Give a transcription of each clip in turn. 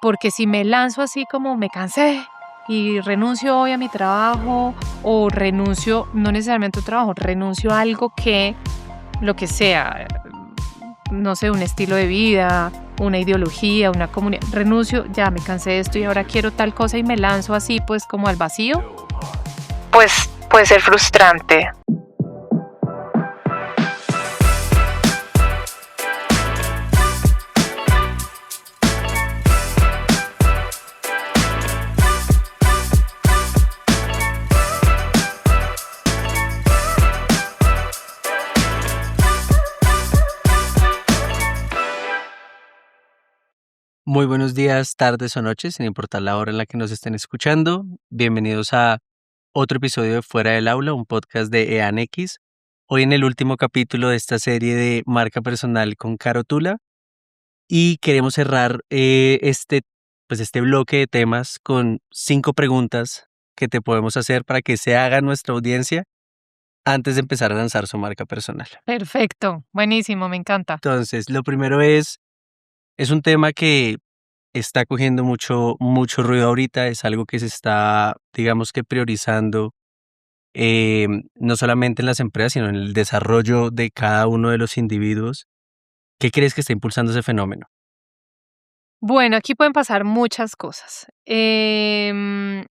porque si me lanzo así como me cansé y renuncio hoy a mi trabajo o renuncio, no necesariamente a un trabajo, renuncio a algo que, lo que sea, no sé, un estilo de vida, una ideología, una comunidad, renuncio, ya me cansé de esto y ahora quiero tal cosa y me lanzo así pues como al vacío, pues puede ser frustrante. Muy buenos días, tardes o noches, sin importar la hora en la que nos estén escuchando. Bienvenidos a otro episodio de Fuera del Aula, un podcast de EANX. Hoy en el último capítulo de esta serie de marca personal con Caro Tula. Y queremos cerrar este bloque de temas con 5 preguntas que te podemos hacer para que se haga nuestra audiencia antes de empezar a lanzar su marca personal. Perfecto, buenísimo, me encanta. Entonces, lo primero es un tema que está cogiendo mucho ruido ahorita, es algo que se está, digamos que priorizando, no solamente en las empresas, sino en el desarrollo de cada uno de los individuos. ¿Qué crees que está impulsando ese fenómeno? Bueno, aquí pueden pasar muchas cosas. Hay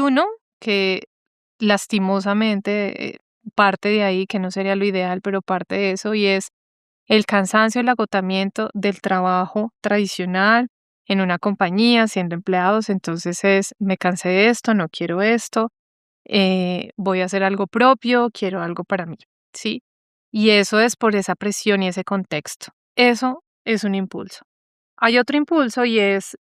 uno que lastimosamente parte de ahí, que no sería lo ideal, pero parte de eso, y es el cansancio, el agotamiento del trabajo tradicional en una compañía, siendo empleados. Entonces me cansé de esto, no quiero esto, voy a hacer algo propio, quiero algo para mí, ¿sí? Y eso es por esa presión y ese contexto. Eso es un impulso. Hay otro impulso y es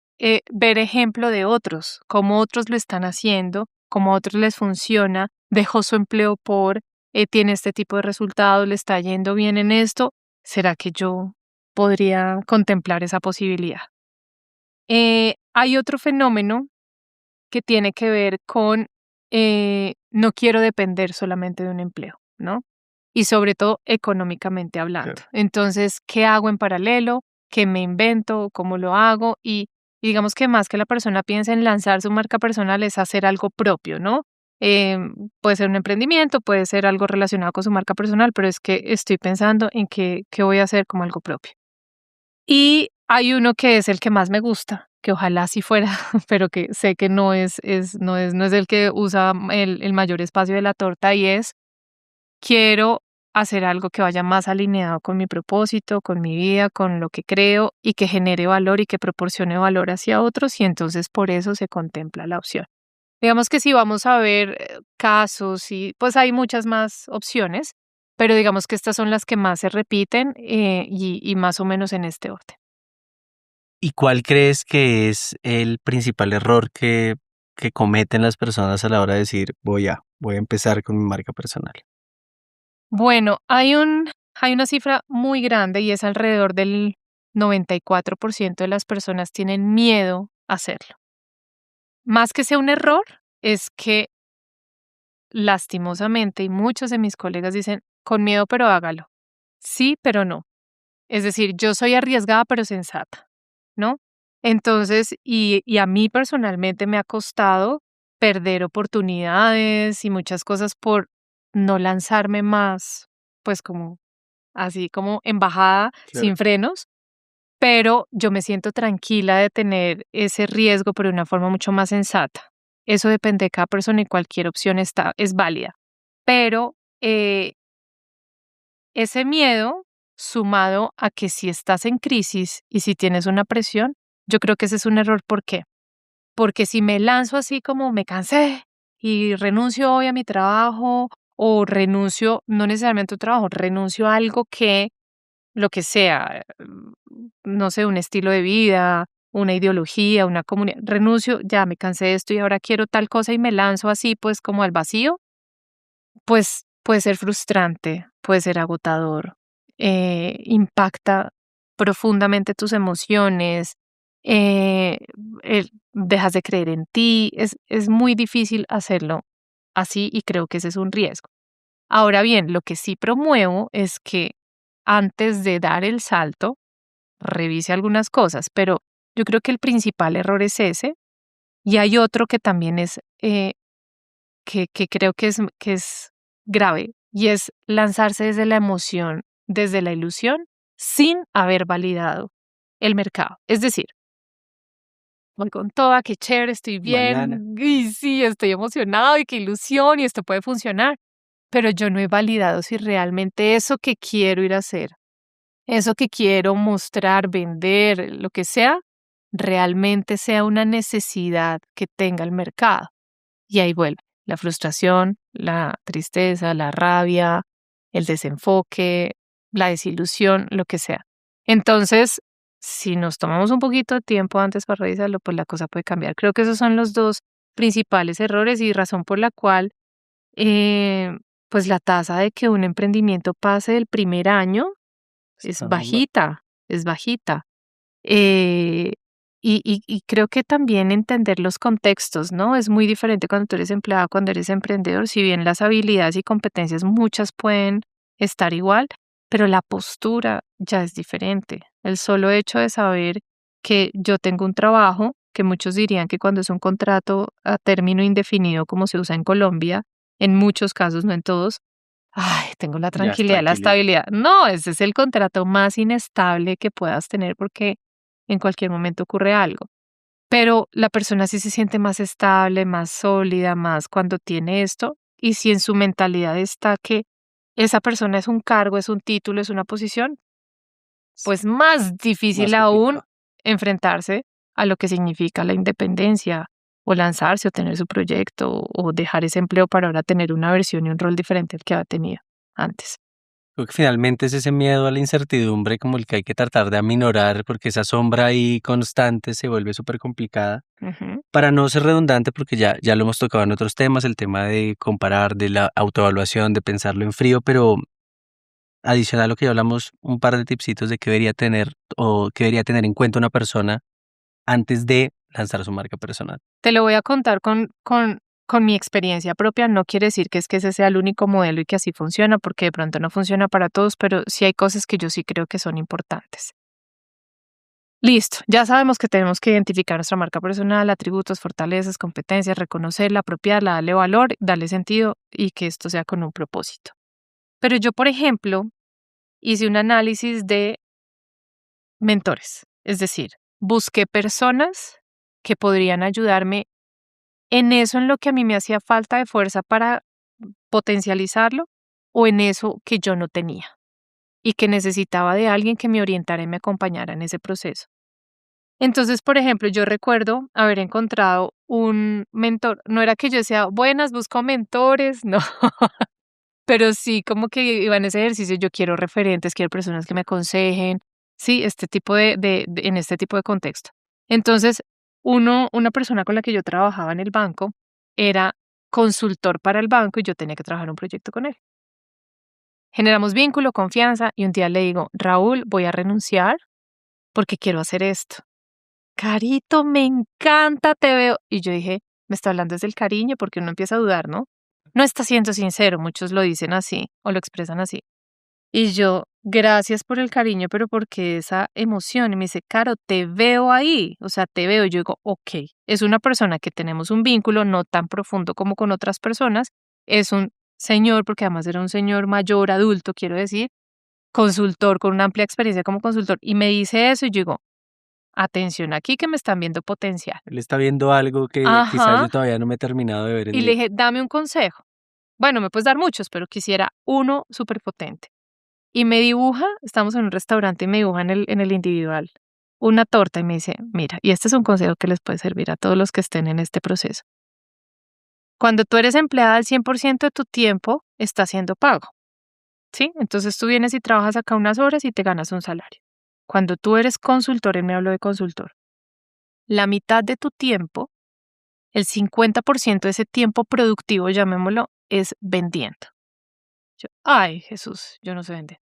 ver ejemplo de otros, cómo otros lo están haciendo, cómo a otros les funciona, dejó su empleo tiene este tipo de resultados, le está yendo bien en esto. ¿Será que yo podría contemplar esa posibilidad? Hay otro fenómeno que tiene que ver con no quiero depender solamente de un empleo, ¿no? Y sobre todo económicamente hablando. Claro. Entonces, ¿qué hago en paralelo? ¿Qué me invento? ¿Cómo lo hago? Y digamos que más que la persona piense en lanzar su marca personal es hacer algo propio, ¿no? Eh, Puede ser un emprendimiento, puede ser algo relacionado con su marca personal, pero es que estoy pensando en qué voy a hacer como algo propio. Y hay uno que es el que más me gusta, que ojalá sí fuera, pero que sé que no es el que usa el mayor espacio de la torta, y es quiero hacer algo que vaya más alineado con mi propósito, con mi vida, con lo que creo y que genere valor y que proporcione valor hacia otros, y entonces por eso se contempla la opción. Digamos que si vamos a ver casos, y pues hay muchas más opciones, pero digamos que estas son las que más se repiten y más o menos en este orden. ¿Y cuál crees que es el principal error que cometen las personas a la hora de decir voy a empezar con mi marca personal? Bueno, hay una cifra muy grande y es alrededor del 94% de las personas tienen miedo a hacerlo. Más que sea un error, es que lastimosamente, y muchos de mis colegas dicen, con miedo pero hágalo. Sí, pero no. Es decir, yo soy arriesgada pero sensata, ¿no? Entonces, y a mí personalmente me ha costado perder oportunidades y muchas cosas por no lanzarme más, pues como así como embajada sin frenos, pero yo me siento tranquila de tener ese riesgo, pero de una forma mucho más sensata. Eso depende de cada persona y cualquier opción es válida. Pero ese miedo, sumado a que si estás en crisis y si tienes una presión, yo creo que ese es un error. ¿Por qué? Porque si me lanzo así como me cansé y renuncio hoy a mi trabajo o renuncio, no necesariamente a un trabajo, renuncio a algo que, lo que sea, no sé, un estilo de vida, una ideología, una comunidad, renuncio, ya me cansé de esto y ahora quiero tal cosa y me lanzo así pues como al vacío, pues puede ser frustrante, puede ser agotador, impacta profundamente tus emociones, eh, dejas de creer en ti, es muy difícil hacerlo así y creo que ese es un riesgo. Ahora bien, lo que sí promuevo es que antes de dar el salto, revise algunas cosas, pero Yo creo que el principal error es ese. Y hay otro que también es, que creo que es grave, y es lanzarse desde la emoción, desde la ilusión, sin haber validado el mercado. Es decir, voy con toda, qué chévere, estoy Mañana. bien, y sí, estoy emocionado y qué ilusión y esto puede funcionar, pero yo no he validado si realmente eso que quiero ir a hacer, eso que quiero mostrar, vender, lo que sea, realmente sea una necesidad que tenga el mercado. Y ahí vuelve la frustración, la tristeza, la rabia, el desenfoque, la desilusión, lo que sea. Entonces, si nos tomamos un poquito de tiempo antes para revisarlo, pues la cosa puede cambiar. Creo que esos son los dos principales errores y razón por la cual, eh, pues la tasa de que un emprendimiento pase del primer año es Ajá, va- bajita, es bajita. Eh, y creo que también entender los contextos, ¿no? Es muy diferente cuando tú eres empleado, cuando eres emprendedor, si bien las habilidades y competencias muchas pueden estar igual, pero la postura ya es diferente. El solo hecho de saber que yo tengo un trabajo, que muchos dirían que cuando es un contrato a término indefinido, como se usa en Colombia, en muchos casos, no en todos, ay, tengo la Ya es tranquilidad, la tranquilidad. estabilidad. No, ese es el contrato más inestable que puedas tener porque en cualquier momento ocurre algo. Pero la persona sí se siente más estable, más sólida, más cuando tiene esto. Y si en su mentalidad está que esa persona es un cargo, es un título, es una posición, pues más Más difícil aún complicado. enfrentarse a lo que significa la independencia o lanzarse o tener su proyecto o dejar ese empleo para ahora tener una versión y un rol diferente al que había tenido antes. Creo que finalmente es ese miedo a la incertidumbre como el que hay que tratar de aminorar porque esa sombra ahí constante se vuelve súper complicada. Ujú. Para no ser redundante, porque ya lo hemos tocado en otros temas, el tema de comparar, de la autoevaluación, de pensarlo en frío, pero adicional a lo que ya hablamos, un par de tipsitos de qué debería tener o qué debería tener en cuenta una persona antes de lanzar su marca personal. Te lo voy a contar con mi experiencia propia. No quiere decir que es que ese sea el único modelo y que así funciona, porque de pronto no funciona para todos, pero sí hay cosas que yo sí creo que son importantes. Listo, ya sabemos que tenemos que identificar nuestra marca personal, atributos, fortalezas, competencias, reconocerla, apropiarla, darle valor, darle sentido y que esto sea con un propósito. Pero yo, por ejemplo, hice un análisis de mentores, es decir, busqué personas que podrían ayudarme en eso en lo que a mí me hacía falta de fuerza para potencializarlo o en eso que yo no tenía y que necesitaba de alguien que me orientara y me acompañara en ese proceso. Entonces, por ejemplo, yo recuerdo haber encontrado un mentor. No era que yo decía, buenas, busco mentores, no, pero sí como que iba en ese ejercicio, yo quiero referentes, quiero personas que me aconsejen, sí, este tipo en este tipo de contexto. Entonces, una persona con la que yo trabajaba en el banco era consultor para el banco y yo tenía que trabajar un proyecto con él. Generamos vínculo, confianza y un día le digo, Raúl, voy a renunciar porque quiero hacer esto. Carito, me encanta, te veo. Y yo dije, me está hablando desde el cariño porque uno empieza a dudar, ¿no? No está siendo sincero, muchos lo dicen así o lo expresan así. Y yo, gracias por el cariño, pero porque esa emoción. Y me dice, Caro, te veo ahí, o sea, te veo. Yo digo, ok, es una persona que tenemos un vínculo no tan profundo como con otras personas. Es un señor, porque además era un señor mayor, adulto, quiero decir, consultor con una amplia experiencia como consultor. Y me dice eso y yo digo, atención aquí que me están viendo potencial. Él está viendo algo que quizás Ajá. yo todavía no me he terminado de ver en Y le mí. dije, dame un consejo. Bueno, me puedes dar muchos, pero quisiera uno súper potente. Y me dibuja, estamos en un restaurante y me dibuja en el individual una torta y me dice, mira, y este es un consejo que les puede servir a todos los que estén en este proceso. Cuando tú eres empleada al 100% de tu tiempo, está siendo pago, ¿sí? Entonces tú vienes y trabajas acá unas horas y te ganas un salario. Cuando tú eres consultor, él me habló de consultor, la mitad de tu tiempo, el 50% de ese tiempo productivo, llamémoslo, es vendiendo. Yo, ay, Jesús, yo no sé vender.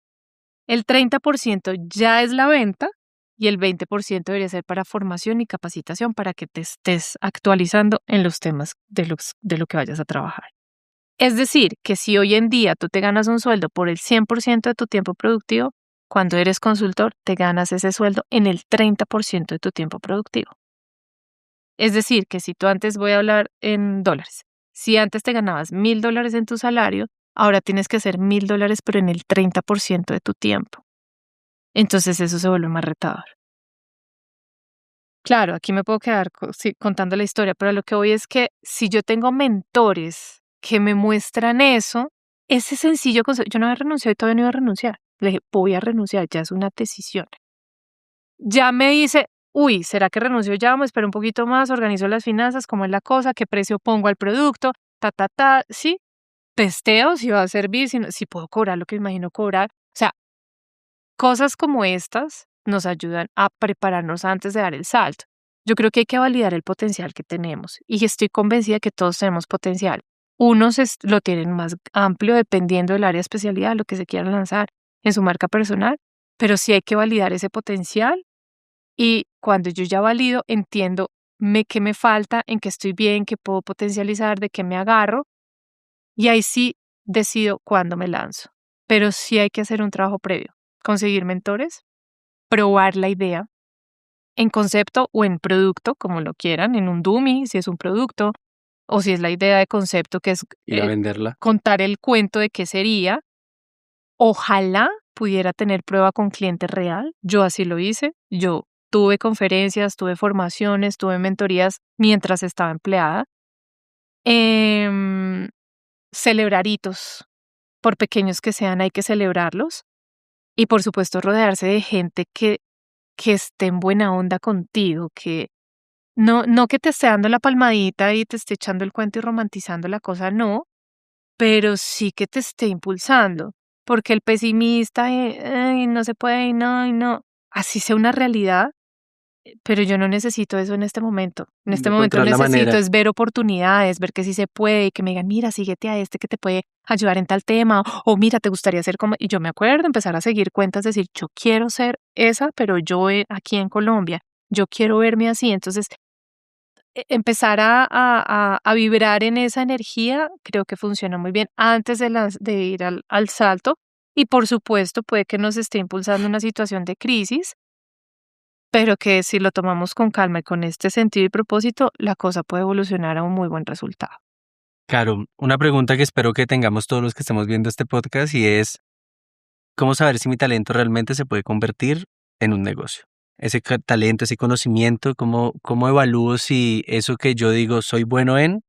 El 30% ya es la venta y el 20% debería ser para formación y capacitación para que te estés actualizando en los temas de lo que vayas a trabajar. Es decir, que si hoy en día tú te ganas un sueldo por el 100% de tu tiempo productivo, Cuando eres consultor, te ganas ese sueldo en el 30% de tu tiempo productivo. Es decir, que si tú antes, voy a hablar en dólares, si antes te ganabas $1,000 en tu salario, ahora tienes que hacer $1,000, pero en el 30% de tu tiempo. Entonces eso se vuelve más retador. Claro, aquí me puedo quedar contando la historia, pero a lo que voy es que si yo tengo mentores que me muestran eso, ese sencillo concepto, yo no había renunciado y todavía no iba a renunciar. Le dije, voy a renunciar, ya es una decisión. Ya me dice, uy, ¿será que renuncio ya? Me espero un poquito más, organizo las finanzas, cómo es la cosa, qué precio pongo al producto, sí, testeo si va a servir, si puedo cobrar lo que me imagino cobrar. O sea, cosas como estas nos ayudan a prepararnos antes de dar el salto. Yo creo que hay que validar el potencial que tenemos y estoy convencida que todos tenemos potencial. Unos lo tienen más amplio dependiendo del área de especialidad, lo que se quieran lanzar en su marca personal, pero sí hay que validar ese potencial y cuando yo ya valido, entiendo qué me falta, en qué estoy bien, qué puedo potencializar, de qué me agarro y ahí sí decido cuándo me lanzo. Pero sí hay que hacer un trabajo previo, conseguir mentores, probar la idea en concepto o en producto, como lo quieran, en un dummy, si es un producto, o si es la idea de concepto, que es Ir a venderla. contar el cuento de qué sería. Ojalá pudiera tener prueba con cliente real. Yo así lo hice. Yo tuve conferencias, tuve formaciones, tuve mentorías mientras estaba empleada. Celebrar hitos, por pequeños que sean, hay que celebrarlos. Y por supuesto, rodearse de gente que esté en buena onda contigo, que no que te esté dando la palmadita y te esté echando el cuento y romantizando la cosa, no, pero sí que te esté impulsando, porque el pesimista, "Ay, no se puede, y no", así sea una realidad, pero yo no necesito eso en este momento. En este De momento encontrar la necesito manera. es ver oportunidades, ver que sí se puede, y que me digan, mira, síguete a este que te puede ayudar en tal tema, o mira, te gustaría ser como, y yo me acuerdo empezar a seguir cuentas, decir, yo quiero ser esa, pero yo aquí en Colombia, yo quiero verme así, entonces empezar a vibrar en esa energía, creo que funciona muy bien antes de ir al salto. Y por supuesto, puede que nos esté impulsando una situación de crisis, pero que si lo tomamos con calma y con este sentido y propósito, la cosa puede evolucionar a un muy buen resultado. Claro, una pregunta que espero que tengamos todos los que estemos viendo este podcast y es, ¿cómo saber si mi talento realmente se puede convertir en un negocio? Ese talento, ese conocimiento, ¿cómo evalúo si eso que yo digo soy bueno en,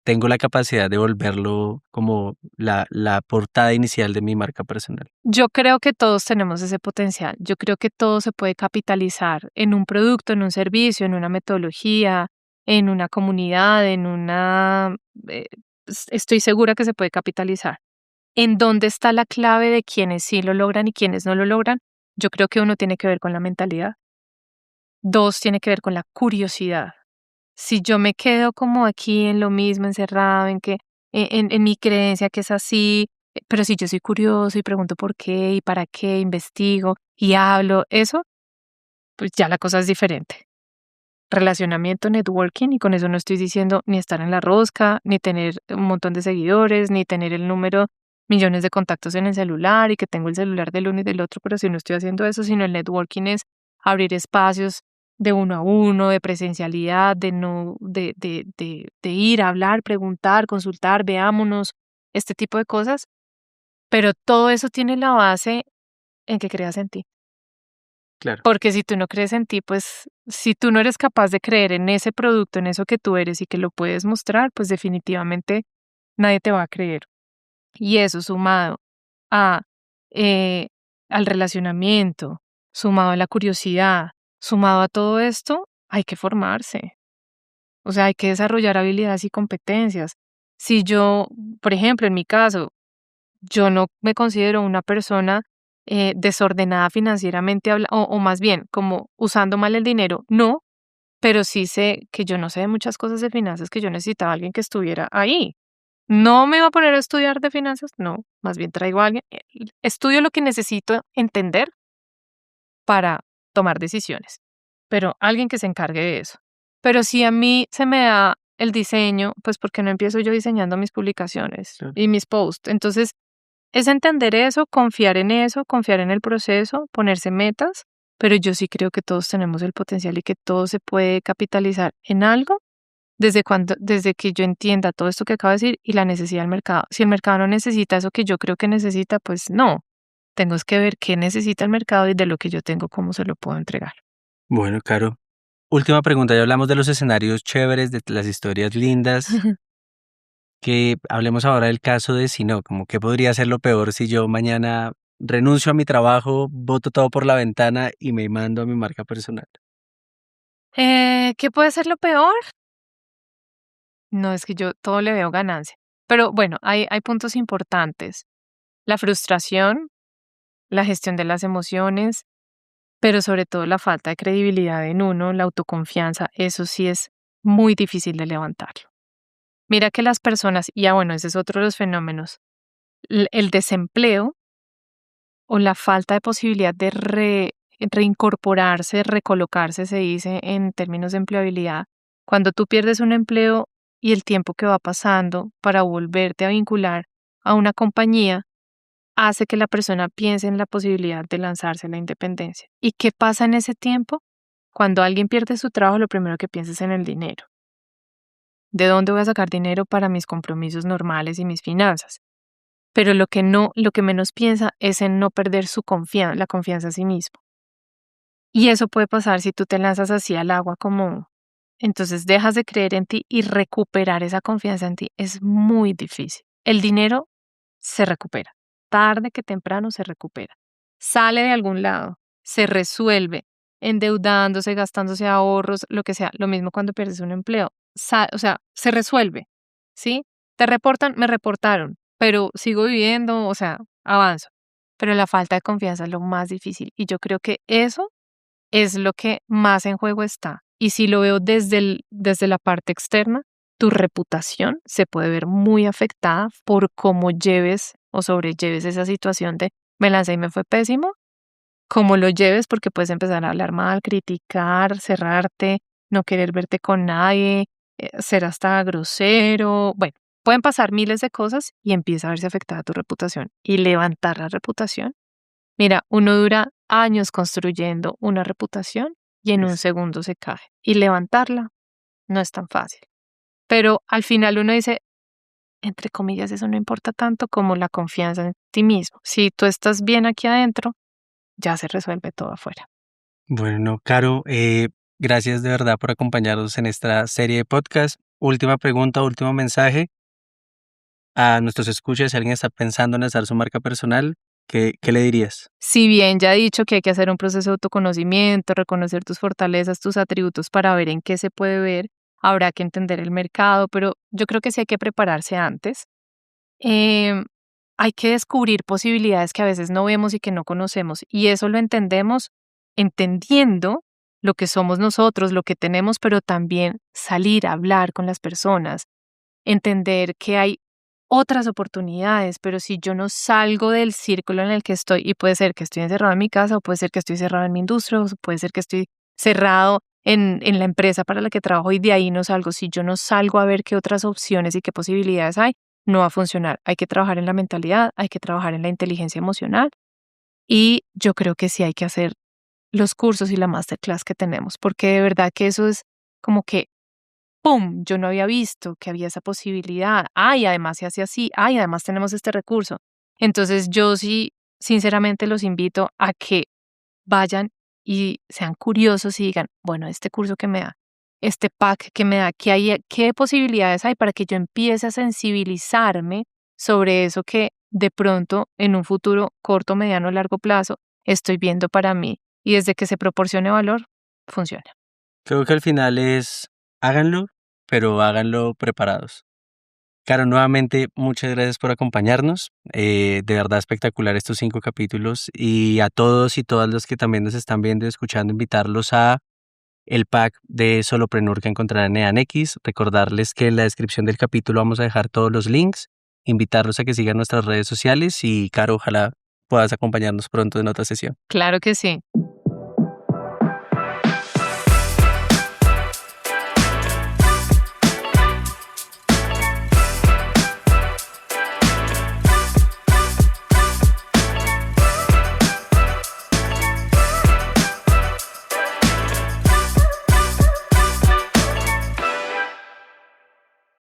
tengo la capacidad de volverlo como la portada inicial de mi marca personal? Yo creo que todos tenemos ese potencial. Yo creo que todo se puede capitalizar en un producto, en un servicio, en una metodología, en una comunidad, eh, estoy segura que se puede capitalizar. ¿En dónde está la clave de quienes sí lo logran y quienes no lo logran? Yo creo que uno tiene que ver con la mentalidad. Dos, tiene que ver con la curiosidad. Si yo me quedo como aquí en lo mismo, encerrado, en que en mi creencia que es así, pero si yo soy curioso y pregunto por qué y para qué, investigo y hablo, eso, pues ya la cosa es diferente. Relacionamiento, networking, y con eso no estoy diciendo ni estar en la rosca, ni tener un montón de seguidores, ni tener el número, millones de contactos en el celular y que tengo el celular del uno y del otro, pero si no estoy haciendo eso, sino el networking es abrir espacios de uno a uno, de presencialidad, de no, de ir a hablar, preguntar, consultar, veámonos, este tipo de cosas, pero todo eso tiene la base en que creas en ti. Claro. Porque si tú no crees en ti, pues si tú no eres capaz de creer en ese producto, en eso que tú eres y que lo puedes mostrar, pues definitivamente nadie te va a creer. Y eso sumado a, eh, al relacionamiento, sumado a la curiosidad, sumado a todo esto, hay que formarse. O sea, hay que desarrollar habilidades y competencias. Si yo, por ejemplo, en mi caso, yo no me considero una persona desordenada financieramente, o más bien como usando mal el dinero, no, pero sí sé que yo no sé de muchas cosas de finanzas que yo necesitaba a alguien que estuviera ahí. No me iba a poner a estudiar de finanzas, no, más bien traigo a alguien, estudio lo que necesito entender para tomar decisiones, pero alguien que se encargue de eso. Pero si a mí se me da el diseño, pues ¿por qué no empiezo yo diseñando mis publicaciones Claro. y mis posts? Entonces, es entender eso, confiar en eso, confiar en el proceso, ponerse metas, pero yo sí creo que todos tenemos el potencial y que todo se puede capitalizar en algo desde que yo entienda todo esto que acabo de decir y la necesidad del mercado. Si el mercado no necesita eso que yo creo que necesita, pues no. Tengo que ver qué necesita el mercado y de lo que yo tengo, cómo se lo puedo entregar. Bueno, Caro, última pregunta. Ya hablamos de los escenarios chéveres, de las historias lindas. Que hablemos ahora del caso de si no, como qué podría ser lo peor si yo mañana renuncio a mi trabajo, boto todo por la ventana y me mando a mi marca personal. ¿Qué puede ser lo peor? No, es que yo todo le veo ganancia. Pero bueno, hay puntos importantes. La frustración, la gestión de las emociones, pero sobre todo la falta de credibilidad en uno, la autoconfianza, eso sí es muy difícil de levantarlo. Mira que las personas, y ya bueno, ese es otro de los fenómenos, el desempleo o la falta de posibilidad de reincorporarse, recolocarse, se dice en términos de empleabilidad. Cuando tú pierdes un empleo y el tiempo que va pasando para volverte a vincular a una compañía, hace que la persona piense en la posibilidad de lanzarse a la independencia. ¿Y qué pasa en ese tiempo? Cuando alguien pierde su trabajo, lo primero que piensa es en el dinero. ¿De dónde voy a sacar dinero para mis compromisos normales y mis finanzas? Pero lo que menos piensa es en no perder la confianza a sí mismo. Y eso puede pasar si tú te lanzas así al agua como, entonces dejas de creer en ti y recuperar esa confianza en ti es muy difícil. El dinero se recupera, tarde que temprano se recupera. Sale de algún lado, se resuelve, endeudándose, gastándose ahorros, lo que sea. Lo mismo cuando pierdes un empleo. O sea, se resuelve, ¿sí? Te reportan, me reportaron, pero sigo viviendo, o sea, avanzo. Pero la falta de confianza es lo más difícil y yo creo que eso es lo que más en juego está. Y si lo veo desde la parte externa, tu reputación se puede ver muy afectada por cómo lleves o sobrelleves esa situación de me lancé y me fue pésimo, cómo lo lleves porque puedes empezar a hablar mal, criticar, cerrarte, no querer verte con nadie, ser hasta grosero. Bueno, pueden pasar miles de cosas y empieza a verse afectada tu reputación. Y levantar la reputación. Mira, uno dura años construyendo una reputación y en un Es- segundo se cae. Y levantarla no es tan fácil. Pero al final uno dice, entre comillas, eso no importa tanto como la confianza en ti mismo. Si tú estás bien aquí adentro, ya se resuelve todo afuera. Bueno, Caro, gracias de verdad por acompañarnos en esta serie de podcast. Última pregunta, último mensaje a nuestros escuchas. Si alguien está pensando en lanzar su marca personal, ¿qué le dirías? Si bien ya he dicho que hay que hacer un proceso de autoconocimiento, reconocer tus fortalezas, tus atributos para ver en qué se puede ver, habrá que entender el mercado, pero yo creo que sí hay que prepararse antes. Em, Hay que descubrir posibilidades que a veces no vemos y que no conocemos, y eso lo entendemos entendiendo lo que somos nosotros, lo que tenemos, pero también salir a hablar con las personas, entender que hay otras oportunidades, pero si yo no salgo del círculo en el que estoy, y puede ser que estoy encerrado en mi casa, o puede ser que estoy cerrado en mi industria, o puede ser que estoy cerrado en la empresa para la que trabajo y de ahí no salgo, si yo no salgo a ver qué otras opciones y qué posibilidades hay, no va a funcionar. Hay que trabajar en la mentalidad, hay que trabajar en la inteligencia emocional y yo creo que sí hay que hacer los cursos y la masterclass que tenemos, porque de verdad que eso es como que ¡pum! Yo no había visto que había esa posibilidad. Ay, además se hace así. Ay, además tenemos este recurso. Entonces yo sí, sinceramente los invito a que vayan y sean curiosos y digan, bueno, este curso que me da, este pack que me da, qué posibilidades hay para que yo empiece a sensibilizarme sobre eso que de pronto en un futuro corto, mediano, largo plazo estoy viendo para mí. Y desde que se proporcione valor, funciona. Creo que al final es háganlo, pero háganlo preparados. Caro, nuevamente, muchas gracias por acompañarnos. De verdad espectacular estos 5 capítulos. Y a todos y todas los que también nos están viendo y escuchando, invitarlos a el pack de Solopreneur que encontrarán en X. Recordarles que en la descripción del capítulo vamos a dejar todos los links. Invitarlos a que sigan nuestras redes sociales. Y Caro, ojalá puedas acompañarnos pronto en otra sesión. Claro que sí.